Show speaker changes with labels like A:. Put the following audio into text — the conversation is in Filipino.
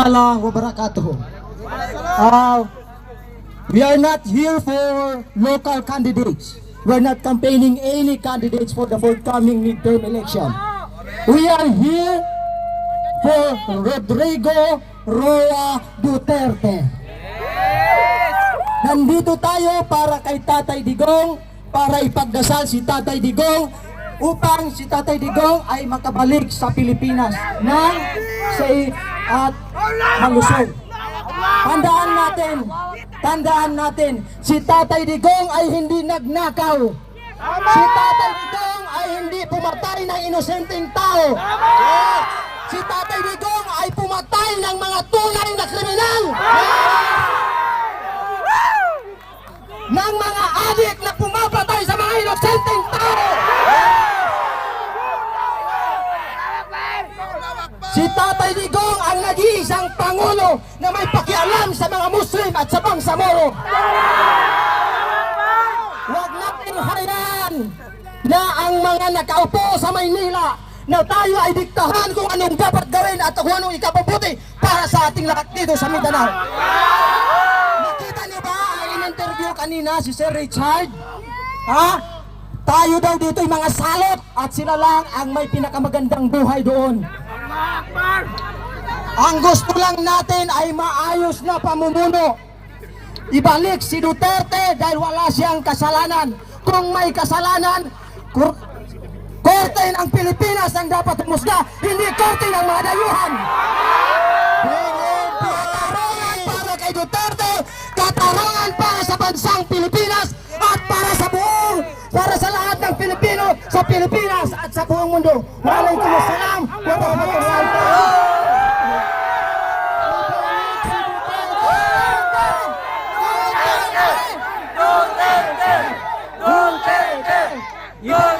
A: ta'ala wa barakatuh. We are not here for local candidates. We are not campaigning any candidates for the forthcoming midterm election. We are here for Rodrigo Roa Duterte. Nandito tayo para kay Tatay Digong, para ipagdasal si Tatay Digong upang si Tatay Digong ay makabalik sa Pilipinas nang at malusog. Tandaan natin, si Tatay Digong ay hindi nagnakaw. Si Tatay Digong ay hindi pumatay ng inosenteng tao. Si Tatay Digong ay pumatay ng mga tunay na kriminal. Ng mga adik na pumapatay sa mga inosenteng tao. Si Tatay Digong ang nag-iisang pangulo na may pakialam sa mga Muslim at sa Bangsamoro. Huwag natin hayaan na ang mga nakaupo sa Maynila na tayo ay diktahan kung anong dapat gawin at kung anong ikapabuti para sa ating lahat dito sa Mindanao. Nakita niyo ba ang in-interview kanina si Sir Richard? Tayo daw dito ay mga salot at sila lang ang may pinakamagandang buhay doon. Ang gusto lang natin ay maayos na pamumuno. Ibalik si Duterte dahil wala siyang kasalanan. Kung may kasalanan, korte ng Pilipinas ang dapat humusga, hindi korte ng mga dayuhan. Katarungan para kay Duterte, katarungan para sa bansang Pilipinas at para sa lahat ng Pilipino sa Pilipinas at sa buong mundo. Waalaikumsalam warahmatullahi wabarakatuh.
B: Duterte!